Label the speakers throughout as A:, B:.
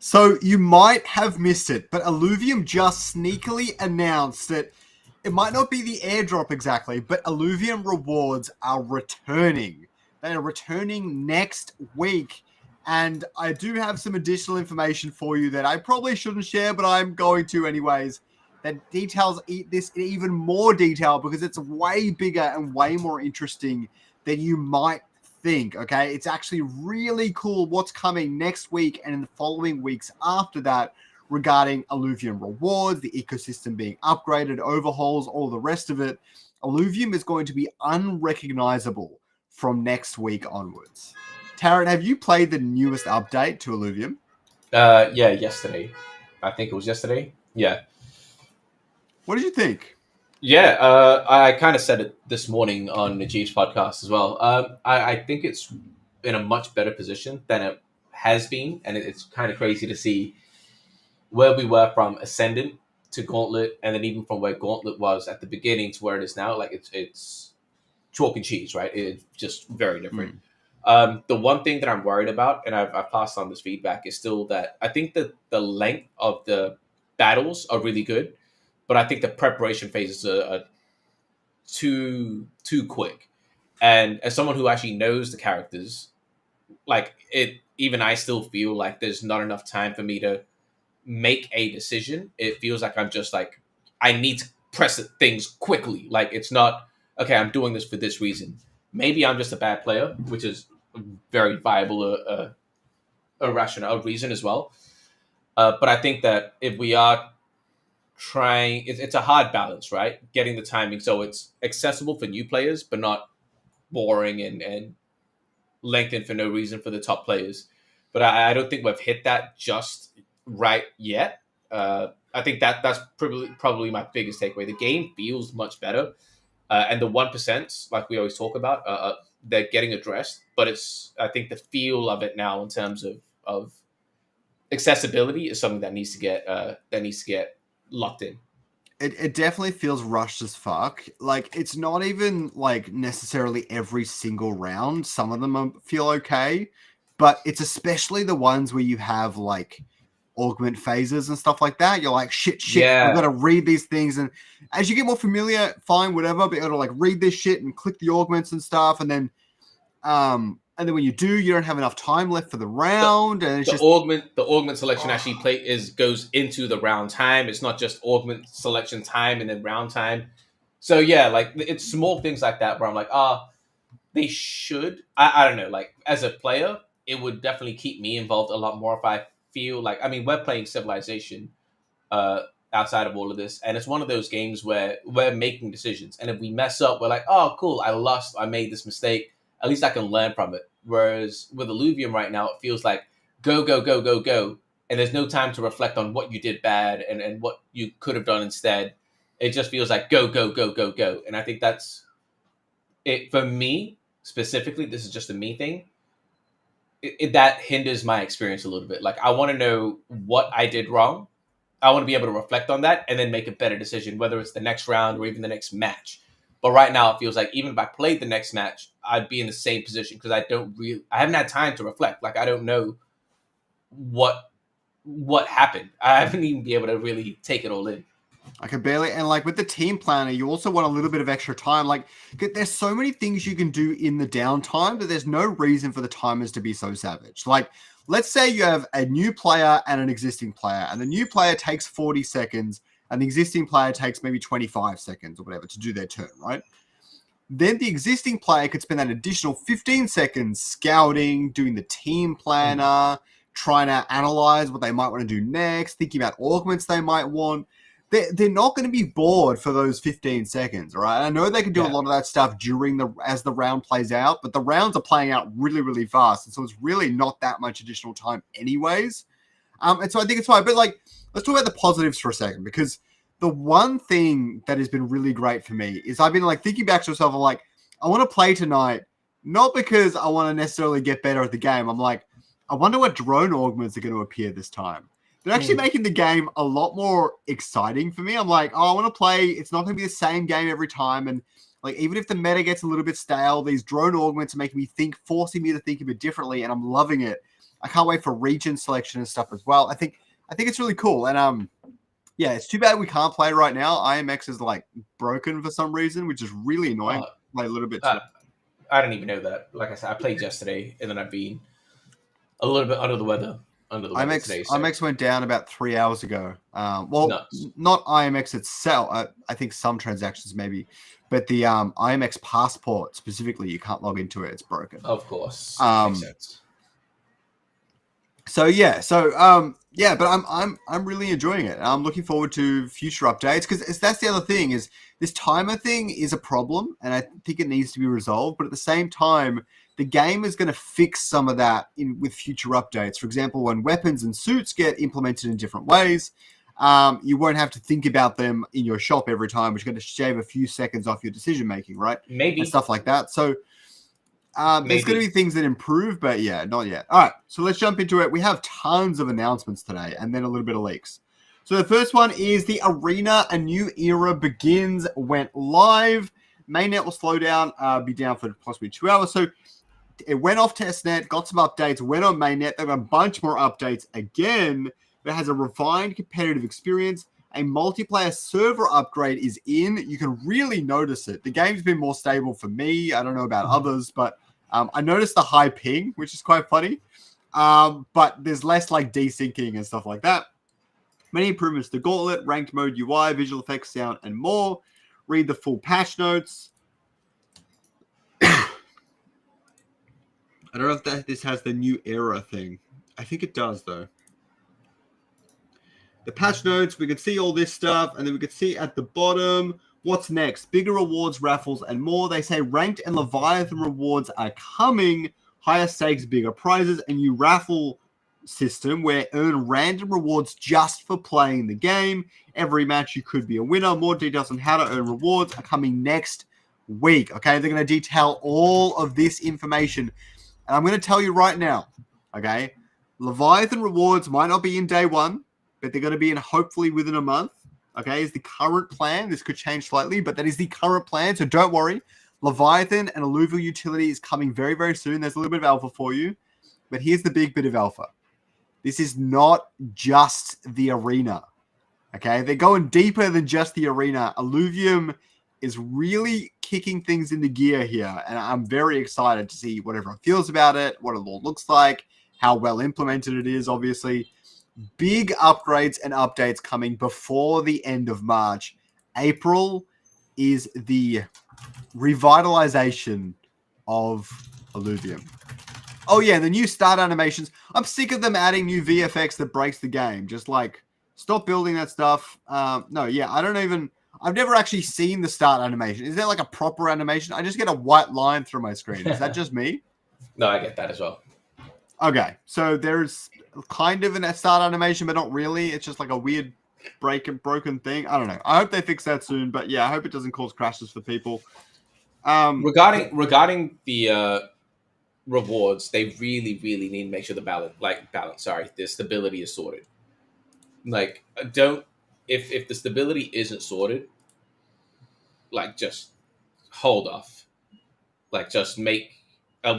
A: So you might have missed it, but Illuvium just sneakily announced that it might not be the airdrop exactly, but Illuvium rewards are returning. They are returning next week. And I do have some additional information for you that I probably shouldn't share, but I'm going to anyways. That details this in even more detail because it's way bigger and way more interesting than you might think. Okay, it's actually really cool what's coming next week and in the following weeks after that regarding Illuvium rewards, the ecosystem being upgraded, overhauls, all the rest of it. Illuvium is going to be unrecognizable from next week onwards. Taryn, have you played the newest update to Illuvium?
B: Yeah, yesterday. I think it was yesterday. Yeah.
A: What did you think?
B: Yeah, I kind of said it this morning on the Chiefs podcast as well. I think it's in a much better position than it has been, and it's kind of crazy to see where we were from Ascendant to Gauntlet, and then even from where Gauntlet was at the beginning to where it is now. Like it's chalk and cheese, right? It's just very different. The one thing that I'm worried about, and I've passed on this feedback, is still that I think that the length of the battles are really good, but I think the preparation phases are too quick. And as someone who actually knows the characters, like it, even I still feel like there's not enough time for me to make a decision. It feels like I'm just like I need to press things quickly. Like it's not okay. I'm doing this for this reason. Maybe I'm just a bad player, which is very viable a rational reason as well. But I think that if we are trying, it's a hard balance, right? Getting the timing so it's accessible for new players, but not boring and lengthened for no reason for the top players. But I don't think we've hit that just right yet. I think that's probably my biggest takeaway. The game feels much better, and the 1%, like we always talk about, they're getting addressed. But it's I think the feel of it now in terms of accessibility is something that needs to get locked in.
A: It definitely feels rushed as fuck. Like, it's not even, like, necessarily every single round. Some of them feel okay, but it's especially the ones where you have, like, augment phases and stuff like that. You're like, shit, I've got
B: Yeah,
A: to read these things. And as you get more familiar, fine, whatever, but you got to, like, read this shit and click the augments and stuff. And then when you do, you don't have enough time left for the
B: the
A: round. And it's
B: the
A: just,
B: augment selection actually goes into the round time. It's not just augment selection time and then round time. So yeah, like it's small things like that where I'm like, they should. I don't know. Like as a player, it would definitely keep me involved a lot more if I feel like. I mean, we're playing Civilization uh, outside of all of this, and it's one of those games where we're making decisions, and if we mess up, we're like, oh, cool, I lost, I made this mistake. At least I can learn from it. Whereas with Illuvium right now, it feels like go, go, go, go, go, and there's no time to reflect on what you did bad and what you could have done instead. It just feels like go, go, go, go, go, and I think that's it for me specifically. This is just a me thing. That hinders my experience a little bit. Like I want to know what I did wrong. I want to be able to reflect on that and then make a better decision, whether it's the next round or even the next match. But right now, it feels like even if I played the next match, I'd be in the same position because I haven't had time to reflect. Like I don't know what what happened. I haven't even been able to really take it all in.
A: I can barely, and like with the team planner, you also want a little bit of extra time. Like, there's so many things you can do in the downtime that there's no reason for the timers to be so savage. Like, let's say you have a new player and an existing player, and the new player takes 40 seconds, and the existing player takes maybe 25 seconds or whatever to do their turn, right? Then the existing player could spend an additional 15 seconds scouting, doing the team planner, trying to analyze what they might want to do next, thinking about augments they might want. They're not going to be bored for those 15 seconds, all right? I know they can do a
B: Yeah.
A: lot of that stuff as the round plays out, but the rounds are playing out really, really fast, and so it's really not that much additional time anyways. And so I think it's fine. But like, let's talk about the positives for a second, because the one thing that has been really great for me is I've been like thinking back to myself, I'm like, I want to play tonight, not because I want to necessarily get better at the game. I'm like, I wonder what drone augments are going to appear this time. They're actually making the game a lot more exciting for me. I'm like, oh, I want to play. It's not going to be the same game every time. And like, even if the meta gets a little bit stale, these drone augments are making me think, forcing me to think a bit differently. And I'm loving it. I can't wait for region selection and stuff as well. I think it's really cool. And yeah, it's too bad we can't play right now. IMX is like broken for some reason, which is really annoying. Like a little bit today.
B: I didn't even know that. Like I said, I played yesterday, and then I've been a little bit under the weather. Today. So.
A: IMX went down about 3 hours ago. Well,
B: Nuts.
A: Not IMX itself. I think some transactions maybe, but the IMX passport specifically, you can't log into it. It's broken.
B: Of course, makes sense.
A: So yeah, but I'm really enjoying it. I'm looking forward to future updates because that's the other thing is this timer thing is a problem, and I think it needs to be resolved. But at the same time, the game is going to fix some of that with future updates. For example, when weapons and suits get implemented in different ways, you won't have to think about them in your shop every time, which is going to shave a few seconds off your decision making, right?
B: Maybe
A: and stuff like that. So. There's going to be things that improve, but yeah, not yet. All right, so let's jump into it. We have tons of announcements today and then a little bit of leaks. So the first one is the Arena, a new era begins, went live. Mainnet will slow down, be down for possibly 2 hours. So it went off testnet, got some updates, went on mainnet. There were a bunch more updates again. It has a refined competitive experience. A multiplayer server upgrade is in. You can really notice it. The game's been more stable for me. I don't know about others, but I noticed the high ping, which is quite funny. But there's less like desyncing and stuff like that. Many improvements to Gauntlet, ranked mode UI, visual effects, sound, and more. Read the full patch notes. I don't know if this has the new era thing. I think it does, though. The patch notes, we can see all this stuff, and then we can see at the bottom what's next. Bigger rewards, raffles, and more. They say ranked and Leviathan rewards are coming. Higher stakes, bigger prizes, a new raffle system where earn random rewards just for playing the game. Every match you could be a winner. More details on how to earn rewards are coming next week. Okay, they're going to detail all of this information. And I'm going to tell you right now, okay, Leviathan rewards might not be in day one, but they're going to be in hopefully within a month. Okay, is the current plan. This could change slightly, but that is the current plan. So don't worry. Leviathan and Illuvium utility is coming very, very soon. There's a little bit of alpha for you. But here's the big bit of alpha. This is not just the arena. Okay, they're going deeper than just the arena. Illuvium is really kicking things into gear here. And I'm very excited to see what everyone feels about it, what it all looks like, how well implemented it is, obviously. Big upgrades and updates coming before the end of March. April is the revitalization of Illuvium. Oh, yeah, the new start animations. I'm sick of them adding new VFX that breaks the game. Just like, stop building that stuff. No, yeah, I've never actually seen the start animation. Is there like a proper animation? I just get a white line through my screen. Is that just me?
B: No, I get that as well.
A: Okay, so there's kind of a start animation, but not really. It's just like a weird broken thing. I don't know. I hope they fix that soon, but yeah, I hope it doesn't cause crashes for people.
B: Regarding the rewards, they really, really need to make sure the stability is sorted. Like, if the stability isn't sorted, like, just hold off. Like, just make.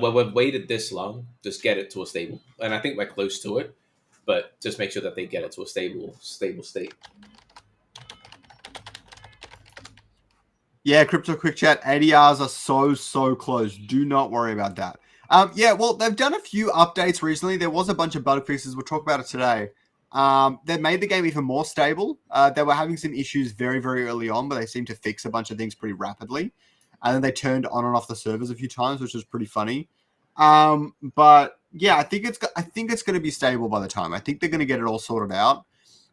B: We've waited this long, just get it to a stable. And I think we're close to it, but just make sure that they get it to a stable state.
A: Yeah, Crypto Quick Chat, ADRs are so close. Do not worry about that. Yeah, well, they've done a few updates recently. There was a bunch of bug fixes. We'll talk about it today. They made the game even more stable. They were having some issues very, very early on, but they seemed to fix a bunch of things pretty rapidly. And then they turned on and off the servers a few times, which was pretty funny. But yeah, I think it's going to be stable by the time. I think they're going to get it all sorted out.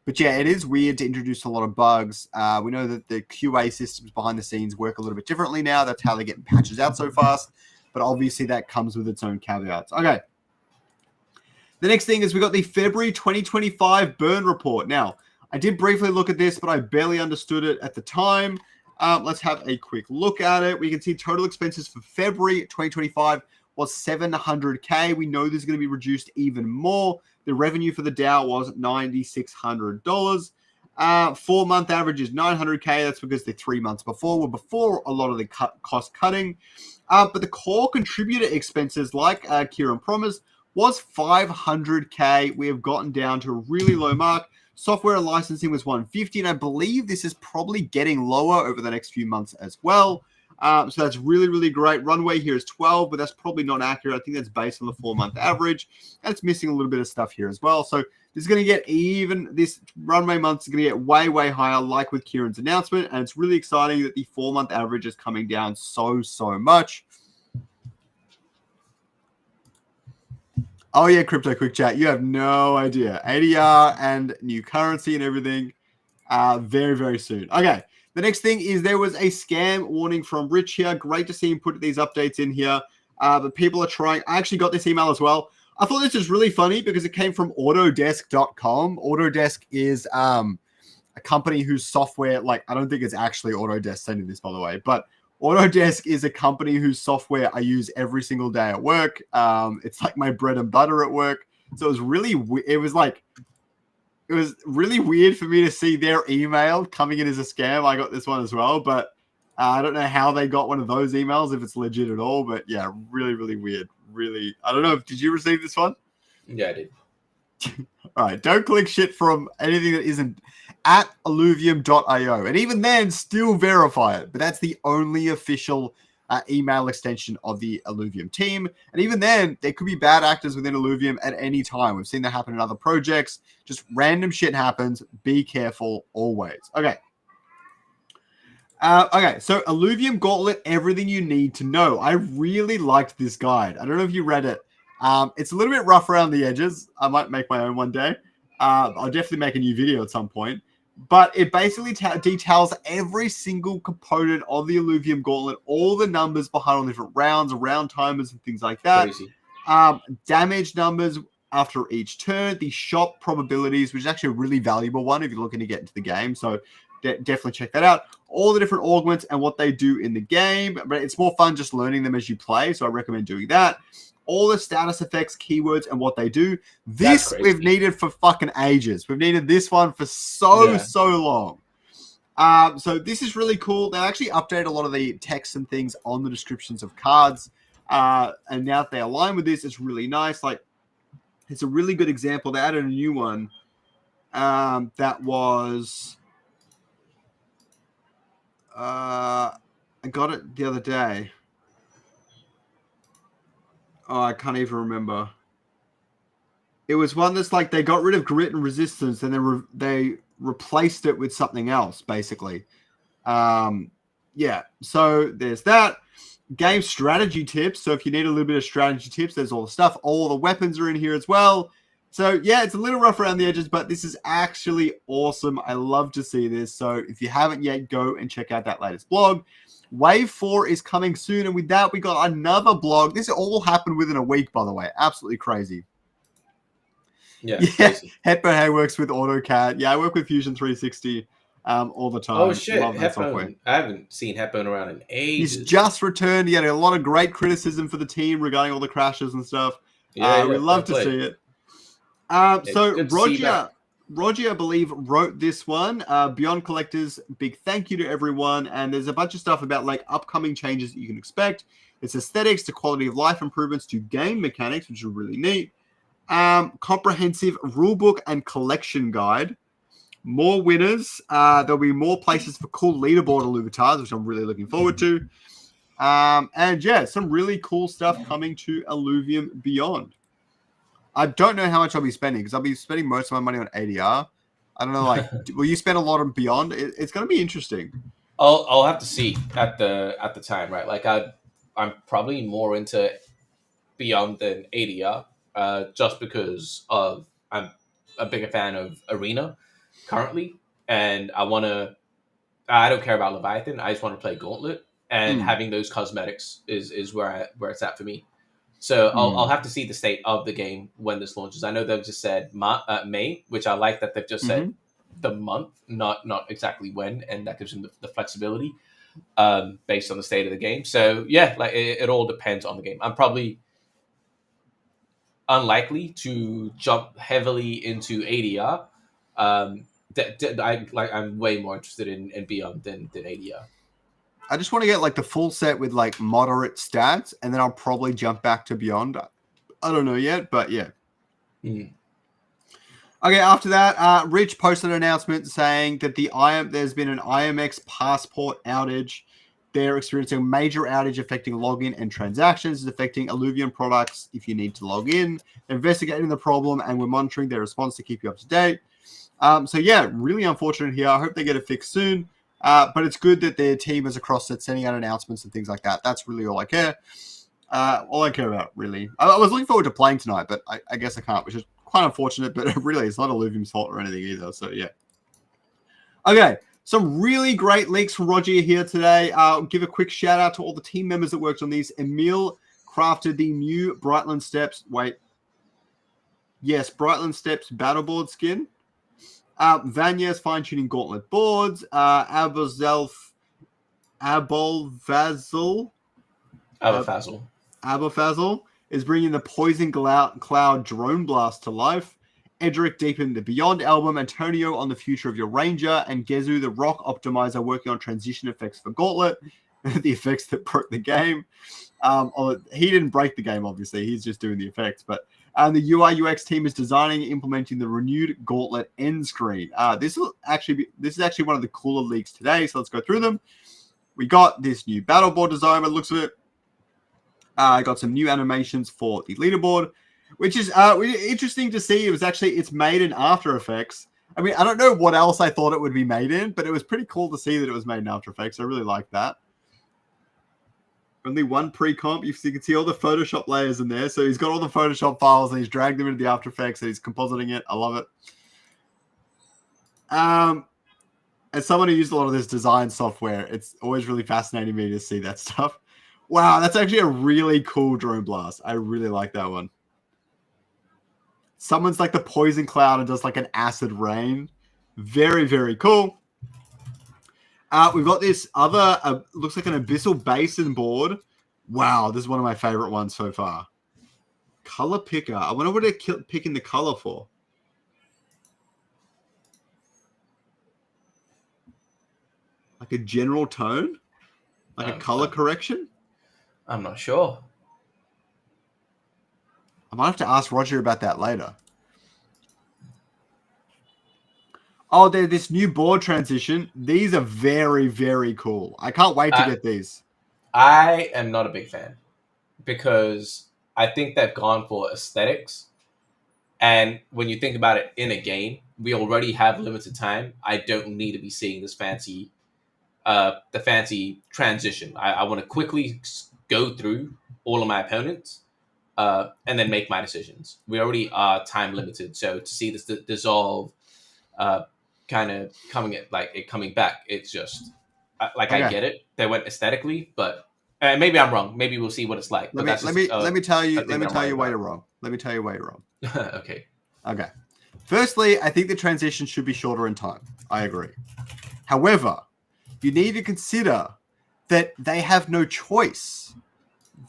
A: But yeah, it is weird to introduce a lot of bugs. We know that the QA systems behind the scenes work a little bit differently now. That's how they get patches out so fast. But obviously that comes with its own caveats. Okay. The next thing is we got the February 2025 burn report. Now, I did briefly look at this, but I barely understood it at the time. Let's have a quick look at it. We can see total expenses for February 2025 was $700K. We know this is going to be reduced even more. The revenue for the DAO was $9,600. 4-month average is $900K. That's because the 3 months before were before a lot of the cost cutting. But the core contributor expenses, like Kieran promised, was 500K. We have gotten down to a really low mark. Software licensing was 150, and I believe this is probably getting lower over the next few months as well. So that's really, really great. Runway here is 12, but that's probably not accurate. I think that's based on the 4-month average. And it's missing a little bit of stuff here as well. So this is going to get this runway month is going to get way, way higher, like with Kieran's announcement. And it's really exciting that the 4-month average is coming down so much. Oh, yeah, Crypto Quick Chat. You have no idea. ADR and new currency and everything very, very soon. Okay. The next thing is there was a scam warning from Rich here. Great to see him put these updates in here. But people are trying. I actually got this email as well. I thought this was really funny because it came from Autodesk.com. Autodesk is a company whose software, like, I don't think it's actually Autodesk sending this, by the way, but Autodesk is a company whose software I use every single day at work. It's like my bread and butter at work. So it was really weird for me to see their email coming in as a scam. I got this one as well, but I don't know how they got one of those emails, if it's legit at all. But yeah, really, really weird. Really, I don't know. Did you receive this one?
B: Yeah, I did.
A: All right, don't click shit from anything that isn't at Illuvium.io. And even then, still verify it. But that's the only official email extension of the Illuvium team. And even then, there could be bad actors within Illuvium at any time. We've seen that happen in other projects. Just random shit happens. Be careful always. Okay. So Illuvium Gauntlet, everything you need to know. I really liked this guide. I don't know if you read it. It's a little bit rough around the edges. I might make my own one day. I'll definitely make a new video at some point. But it basically details every single component of the Illuvium Gauntlet, all the numbers behind all different rounds, round timers, and things like that.
B: Crazy.
A: Damage numbers after each turn, the shop probabilities, which is actually a really valuable one if you're looking to get into the game. So definitely check that out. All the different augments and what they do in the game. But it's more fun just learning them as you play. So I recommend doing that. All the status effects, keywords, and what they do. This we've needed for fucking ages. We've needed this one for so long. So this is really cool. They actually update a lot of the text and things on the descriptions of cards. And now that they align with this, it's really nice. Like, it's a really good example. They added a new one that was... I got it the other day. Oh, I can't even remember. It was one that's like they got rid of grit and resistance, and then they replaced it with something else, basically. Yeah, so there's that. Game strategy tips. So if you need a little bit of strategy tips, there's all the stuff. All the weapons are in here as well. So yeah, it's a little rough around the edges, but this is actually awesome. I love to see this. So if you haven't yet, go and check out that latest blog. Wave 4 is coming soon, and with that, we got another blog. This all happened within a week, by the way. Absolutely crazy.
B: Yeah. Crazy.
A: Hetbo works with AutoCAD. Yeah, I work with Fusion 360 all the time.
B: Oh, shit. Hetbone. I haven't seen Hetbone around in ages.
A: He's just returned. He had a lot of great criticism for the team regarding all the crashes and stuff. Yeah, we love to see it. So Roger, I believe, wrote this one. Beyond Collectors, big thank you to everyone. And there's a bunch of stuff about like upcoming changes that you can expect. It's aesthetics to quality of life improvements to game mechanics, which are really neat. Comprehensive rulebook and collection guide. More winners. There'll be more places for cool leaderboard Illuvitas, which I'm really looking forward to. And yeah, some really cool stuff coming to Illuvium Beyond. I don't know how much I'll be spending because I'll be spending most of my money on ADR. I don't know, like, will you spend a lot on Beyond? It's going to be interesting.
B: I'll have to see at the time, right? Like I'm probably more into Beyond than ADR, just because I'm a bigger fan of Arena currently, and I don't care about Leviathan. I just want to play Gauntlet, and having those cosmetics is where it's at for me. So I'll have to see the state of the game when this launches. I know they've just said May, which I like that they've just said the month, not exactly when, and that gives them the flexibility based on the state of the game. So yeah, like it all depends on the game. I'm probably unlikely to jump heavily into ADR. I'm way more interested in Beyond than ADR.
A: I just want to get like the full set with like moderate stats, and then I'll probably jump back to Beyond. I don't know yet, but yeah.
B: Mm.
A: Okay, after that, Rich posted an announcement saying that there's been an IMX passport outage. They're experiencing a major outage affecting login and transactions. It's affecting Illuvium products if you need to log in. They're investigating the problem, and we're monitoring their response to keep you up to date. So yeah, really unfortunate here. I hope they get it fixed soon. But it's good that their team is across it, sending out announcements and things like that. That's really all I care. All I care about, really. I was looking forward to playing tonight, but I guess I can't, which is quite unfortunate, but really, it's not Illuvium's fault or anything either. So yeah. Okay, some really great leaks from Roger here today. I'll give a quick shout out to all the team members that worked on these. Emil crafted the new Brightland Steps. Brightland Steps Battleboard skin. Vanya's fine-tuning gauntlet boards. Abolvazel is bringing the Poison Cloud drone blast to life. Edric deepened the Beyond album. Antonio on the future of your Ranger. And Gezu, the rock optimizer, working on transition effects for Gauntlet. The effects that broke the game. He didn't break the game, obviously. He's just doing the effects. But the UI UX team is designing and implementing the renewed Gauntlet end screen. This is actually one of the cooler leaks today. So let's go through them. We got this new battle board design by the looks of it. I got some new animations for the leaderboard, which is interesting to see. It's made in After Effects. I mean, I don't know what else I thought it would be made in, but it was pretty cool to see that it was made in After Effects. I really like that. Only one pre-comp. You can see all the Photoshop layers in there. So he's got all the Photoshop files and he's dragged them into the After Effects and he's compositing it. I love it. As someone who used a lot of this design software, it's always really fascinating me to see that stuff. Wow, that's actually a really cool drone blast. I really like that one. Someone's like the Poison Cloud and does like an acid rain. Very, very cool. We've got this other, looks like an Abyssal Basin board. Wow, this is one of my favorite ones so far. Color picker. I wonder what they're picking the color for. Like a general tone? Like a color correction?
B: I'm not sure.
A: I might have to ask Roger about that later. Oh, there's this new board transition. These are very, very cool. I can't wait to get these.
B: I am not a big fan because I think they've gone for aesthetics. And when you think about it in a game, we already have limited time. I don't need to be seeing this fancy transition. I want to quickly go through all of my opponents and then make my decisions. We already are time limited. So to see this dissolve kind of coming back, it's just okay. I get it. They went aesthetically, but maybe I'm wrong. Maybe we'll see what it's like.
A: Let me tell you why you're wrong. Let me tell you why you're wrong.
B: Okay.
A: Firstly, I think the transition should be shorter in time. I agree. However, you need to consider that they have no choice.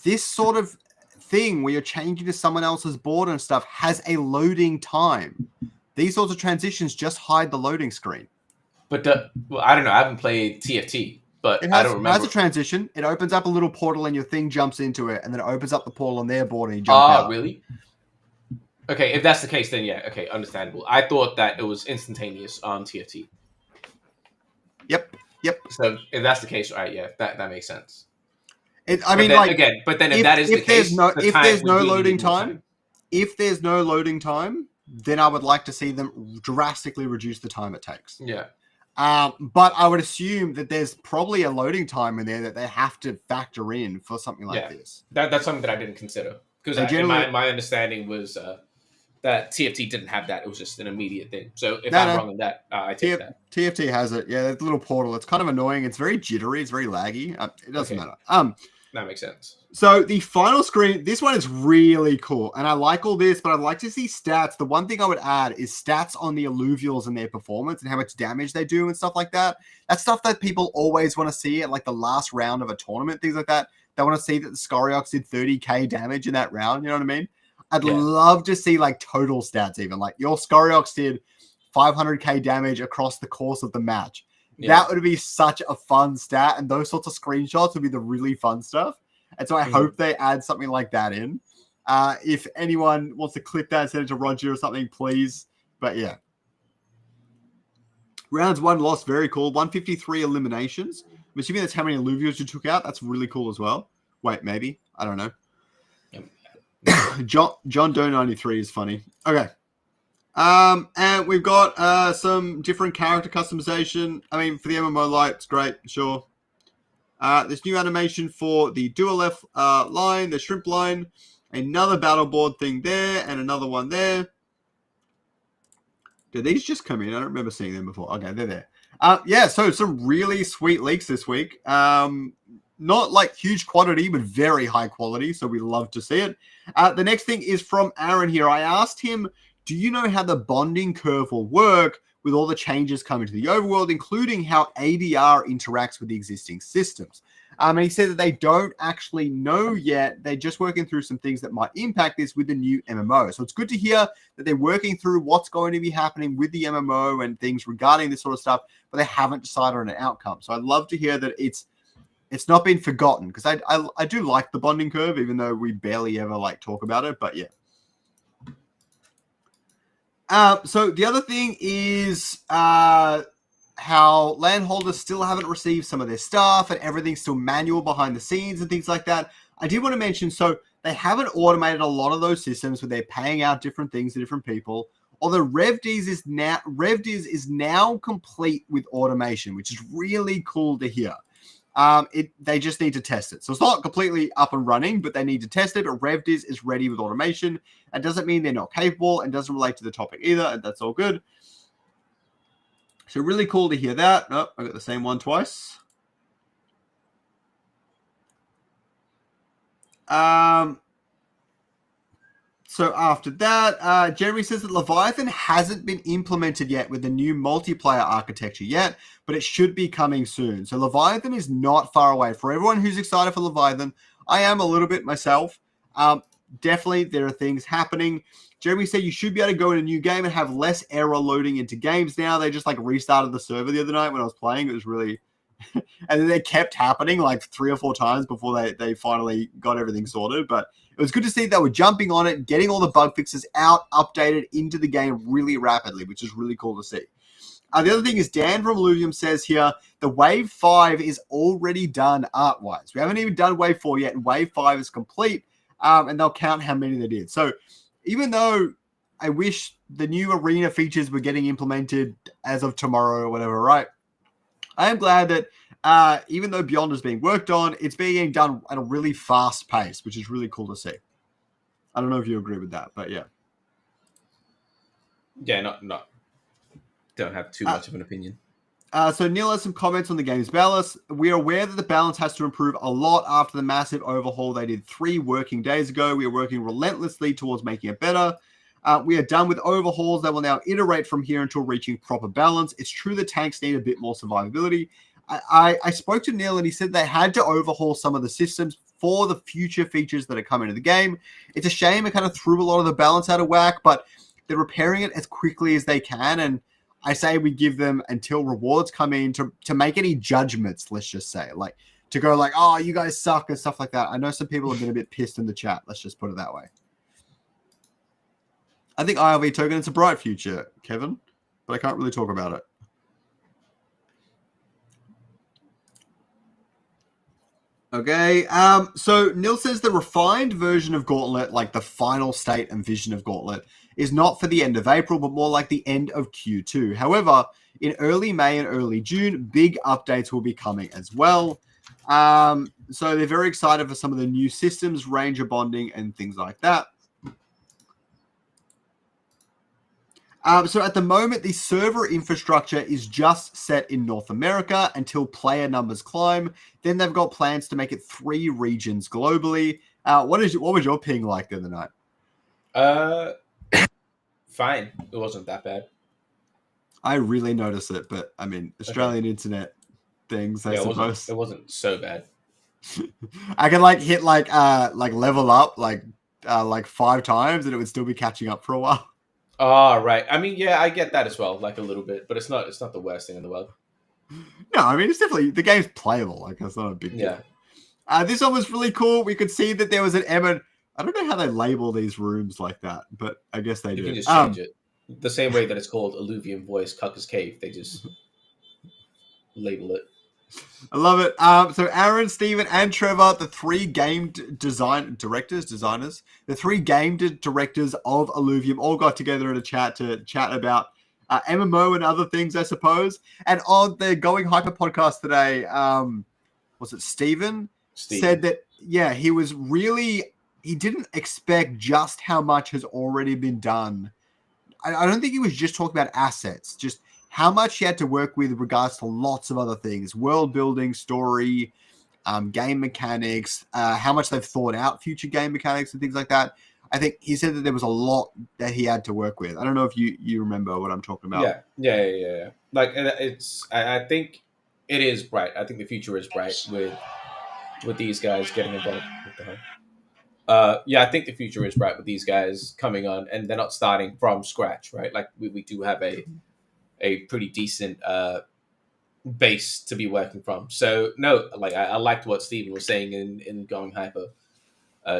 A: This sort of thing where you're changing to someone else's board and stuff has a loading time. These sorts of transitions just hide the loading screen.
B: But I don't know. I haven't played TFT, but I don't remember.
A: It has a transition. It opens up a little portal and your thing jumps into it, and then it opens up the portal on their board and you jump out.
B: Really? Okay, if that's the case, then yeah. Okay, understandable. I thought that it was instantaneous on TFT.
A: Yep.
B: So if that's the case, right? Yeah, that makes sense.
A: If there's no loading time, then I would like to see them drastically reduce the time it takes.
B: Yeah.
A: But I would assume that there's probably a loading time in there that they have to factor in for something like this.
B: That's something that I didn't consider because my understanding was that TFT didn't have that. It was just an immediate thing. So if I'm wrong on that, I take that.
A: TFT has it. Yeah, that little portal. It's kind of annoying. It's very jittery. It's very laggy. It doesn't matter.
B: That makes sense.
A: So the final screen, this one is really cool. And I like all this, but I'd like to see stats. The one thing I would add is stats on the Alluvials and their performance and how much damage they do and stuff like that. That's stuff that people always want to see at like the last round of a tournament, things like that. They want to see that the Scoriox did 30k damage in that round. You know what I mean? I'd love to see like total stats even. Like your Scoriox did 500k damage across the course of the match. Yeah. That would be such a fun stat, and those sorts of screenshots would be the really fun stuff. And so I hope they add something like that in. If anyone wants to clip that and send it to Roger or something, please. But yeah. Rounds 1 lost, very cool. 153 eliminations. I'm assuming that's how many Illuviums you took out. That's really cool as well. Wait, maybe. I don't know. John Doe 93 is funny. Okay. And we've got some different character customization. I mean, for the MMO light, it's great, sure. This new animation for the Dual-F line, the shrimp line, another battle board thing there, and another one there. Did these just come in? I don't remember seeing them before. Okay, they're there. Yeah, so some really sweet leaks this week. Not like huge quantity, but very high quality, so we love to see it. The next thing is from Aaron here. I asked him, do you know how the bonding curve will work with all the changes coming to the overworld, including how ADR interacts with the existing systems? And he said that they don't actually know yet. They're just working through some things that might impact this with the new MMO. So it's good to hear that they're working through what's going to be happening with the MMO and things regarding this sort of stuff, but they haven't decided on an outcome. So I'd love to hear that it's not been forgotten, because I do like the bonding curve, even though we barely ever talk about it. But yeah. So the other thing is how landholders still haven't received some of their stuff and everything's still manual behind the scenes and things like that. I did want to mention, so they haven't automated a lot of those systems where they're paying out different things to different people. Although RevDiz is now complete with automation, which is really cool to hear. They just need to test it. So it's not completely up and running, but they need to test it. But RevDiz is ready with automation. That doesn't mean they're not capable and doesn't relate to the topic either. And that's all good. So really cool to hear that. Oh, I got the same one twice. So after that, Jeremy says that Leviathan hasn't been implemented yet with the new multiplayer architecture yet, but it should be coming soon. So Leviathan is not far away. For everyone who's excited for Leviathan, I am a little bit myself. Definitely, there are things happening. Jeremy said you should be able to go in a new game and have less error loading into games now. They just restarted the server the other night when I was playing. It was really... and then they kept happening 3 or 4 times before they finally got everything sorted. But it was good to see they were jumping on it, getting all the bug fixes out, updated into the game really rapidly, which is really cool to see. The other thing is Dan from Illuvium says here, the Wave 5 is already done art-wise. We haven't even done Wave 4 yet, and Wave 5 is complete, and they'll count how many they did. So even though I wish the new arena features were getting implemented as of tomorrow or whatever, right? I am glad that even though Beyond is being worked on, it's being done at a really fast pace, which is really cool to see. I don't know if you agree with that, but yeah.
B: Yeah, not. Don't have too much of an opinion.
A: So Neil has some comments on the game's balance. We are aware that the balance has to improve a lot after the massive overhaul they did 3 working days ago. We are working relentlessly towards making it better. We are done with overhauls that will now iterate from here until reaching proper balance. It's true the tanks need a bit more survivability. I spoke to Neil and he said they had to overhaul some of the systems for the future features that are coming to the game. It's a shame it kind of threw a lot of the balance out of whack, but they're repairing it as quickly as they can. And I say we give them until rewards come in to make any judgments, let's just say. To go oh, you guys suck and stuff like that. I know some people have been a bit pissed in the chat. Let's just put it that way. I think ILV token, it's a bright future, Kevin, but I can't really talk about it. Okay, so Neil says the refined version of Gauntlet, the final state and vision of Gauntlet, is not for the end of April, but more like the end of Q2. However, in early May and early June, big updates will be coming as well. So they're very excited for some of the new systems, Ranger bonding, and things like that. So at the moment, the server infrastructure is just set in North America until player numbers climb. Then they've got plans to make it 3 regions globally. What was your ping like the other night?
B: Fine. It wasn't that bad.
A: I really noticed it, but I mean, Australian internet things, I suppose.
B: It wasn't so bad.
A: I could hit level up 5 times and it would still be catching up for a while.
B: Oh, right. I mean, yeah, I get that as well, a little bit, but it's not the worst thing in the world.
A: No, I mean, it's definitely, the game's playable. It's not a big deal. This one was really cool. We could see that there was an I don't know how they label these rooms like that, but I guess they
B: You
A: do.
B: can just change it. The same way that it's called Illuvium Voice Cucker's Cave. They just label it.
A: I love it. So Aaron, Steven, and Trevor, the three game designers, the three game directors of Illuvium all got together in a chat to chat about MMO and other things, I suppose. And on the Going Hyper podcast today, was it Steven? Said that, yeah, he didn't expect just how much has already been done. I don't think he was just talking about assets, just how much he had to work with regards to lots of other things, world building, story, game mechanics, how much they've thought out future game mechanics and things like that. I think he said that there was a lot that he had to work with. I don't know if you remember what I'm talking about.
B: Yeah. Like, I think it is bright. I think the future is bright with these guys getting involved. What the hell? I think the future is bright with these guys coming on, and they're not starting from scratch, right? Like we do have a pretty decent base to be working from. So no, like I liked what Steven was saying in Going Hyper.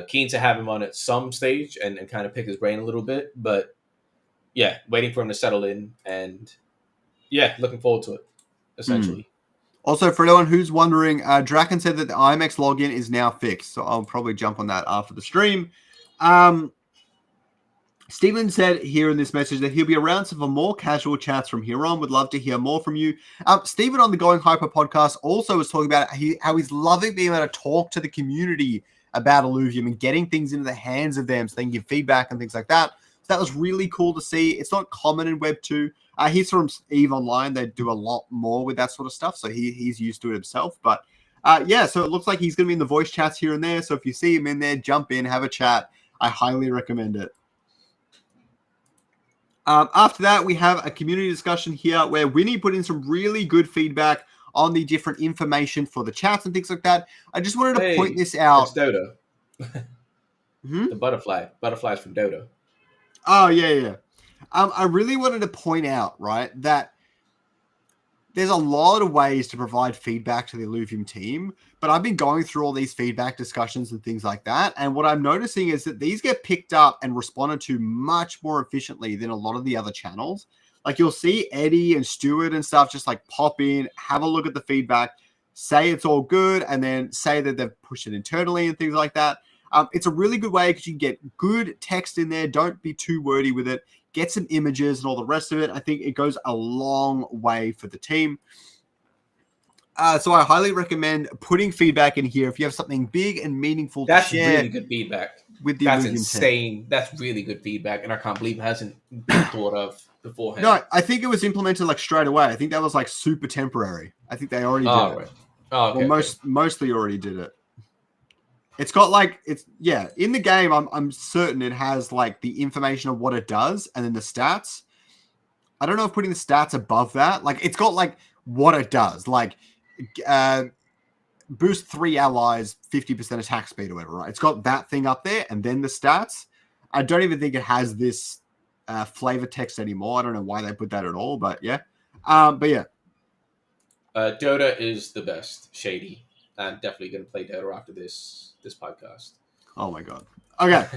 B: Keen to have him on at some stage and kind of pick his brain a little bit, but yeah, waiting for him to settle in, and yeah, looking forward to it. Essentially.
A: Also, for anyone who's wondering, Draken said that the IMX login is now fixed, so I'll probably jump on that after the stream. Steven said here in this message that he'll be around for more casual chats from here on. Would love to hear more from you. Steven on the Going Hyper podcast also was talking about how he's loving being able to talk to the community about Illuvium and getting things into the hands of them so they can give feedback and things like that. So that was really cool to see. It's not common in Web 2. He's from EVE Online. They do a lot more with that sort of stuff, so he's used to it himself. But so it looks like he's going to be in the voice chats here and there. So if you see him in there, jump in, have a chat. I highly recommend it. After that, we have a community discussion here where Winnie put in some really good feedback on the different information for the chats and things like that. I just wanted to point this out.
B: It's Dodo. The butterflies from Dodo.
A: Oh, yeah. I really wanted to point out, right, that there's a lot of ways to provide feedback to the Illuvium team, but I've been going through all these feedback discussions and things like that, and what I'm noticing is that these get picked up and responded to much more efficiently than a lot of the other channels. Like, you'll see Eddie and Stuart and stuff just, like, pop in, have a look at the feedback, say it's all good, and then say that they've pushed it internally and things like that. It's a really good way because you can get good text in there. Don't be too wordy with it. Get some images and all the rest of it. I think it goes a long way for the team. So I highly recommend putting feedback in here if you have something big and meaningful to share.
B: That's really good feedback. That's insane. Team. That's really good feedback, and I can't believe it hasn't been thought of beforehand.
A: No, I think it was implemented like straight away. I think that was like super temporary. I think they already did it.
B: Right. Oh, okay.
A: Well, mostly already did it. It's got like in the game. I'm certain it has like the information of what it does and then the stats. I don't know if putting the stats above that. Like, it's got like what it does, like boost 3 allies 50% attack speed or whatever. Right? It's got that thing up there and then the stats. I don't even think it has this flavor text anymore. I don't know why they put that at all, but yeah.
B: Dota is the best. Shady. I'm definitely going to play Dota after this podcast.
A: Oh my god. Okay.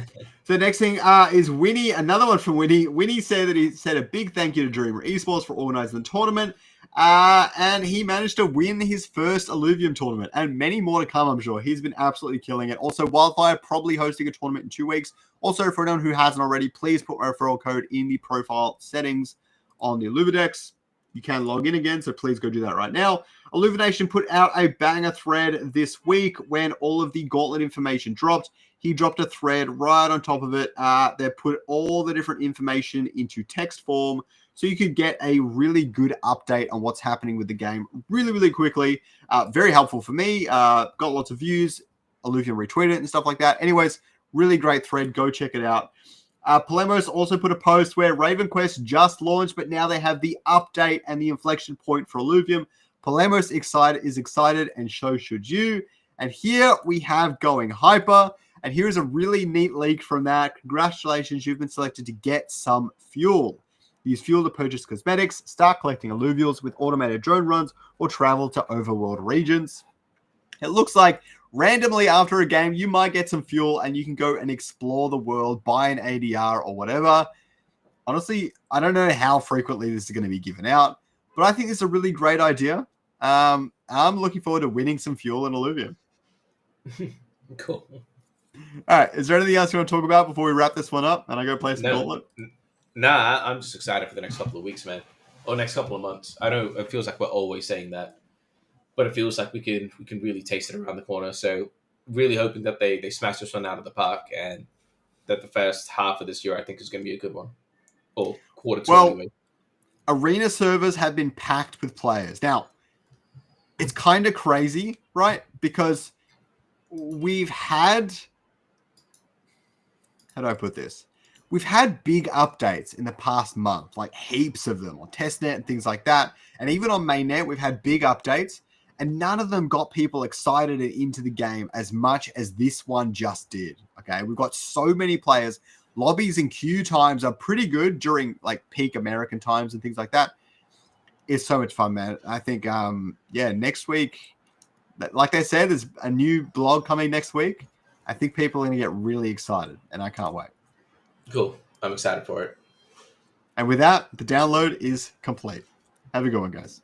A: So the next thing is Winnie. Another one from Winnie. Winnie said that he said a big thank you to Dreamer Esports for organizing the tournament. And he managed to win his first Illuvium tournament. And many more to come, I'm sure. He's been absolutely killing it. Also, Wildfire probably hosting a tournament in 2 weeks. Also, for anyone who hasn't already, please put my referral code in the profile settings on the Illuvidex. You can log in again, so please go do that right now. Illumination put out a banger thread this week when all of the Gauntlet information dropped. He dropped a thread right on top of it. They put all the different information into text form so you could get a really good update on what's happening with the game really, really quickly. Very helpful for me. Got lots of views. Illuvium retweeted it and stuff like that. Anyways, really great thread. Go check it out. Polemos also put a post where Raven Quest just launched, but now they have the update and the inflection point for Illuvium. Polemos is excited, and so should you. And here we have Going Hyper. And here's a really neat leak from that. Congratulations, you've been selected to get some fuel. Use fuel to purchase cosmetics, start collecting alluvials with automated drone runs, or travel to overworld regions. It looks like randomly after a game, you might get some fuel and you can go and explore the world, buy an ADR or whatever. Honestly, I don't know how frequently this is going to be given out, but I think it's a really great idea. I'm looking forward to winning some fuel in Illuvium.
B: Cool.
A: All right, is there anything else you want to talk about before we wrap this one up and I go play some Gauntlet?
B: Nah, I'm just excited for the next couple of weeks, man, or next couple of months. I know it feels like we're always saying that, but it feels like we can really taste it around the corner. So really hoping that they smash this one out of the park, and that the first half of this year I think is going to be a good one, or quarter two anyway.
A: Arena servers have been packed with players. Now, it's kind of crazy, right? Because we've had, how do I put this? We've had big updates in the past month, like heaps of them on testnet and things like that. And even on mainnet, we've had big updates, and none of them got people excited and into the game as much as this one just did. Okay, we've got so many players. Lobbies and queue times are pretty good during like peak American times and things like that. It's so much fun, man. I think, next week, like they said, there's a new blog coming next week. I think people are going to get really excited, and I can't wait.
B: Cool. I'm excited for it.
A: And with that, the download is complete. Have a good one, guys.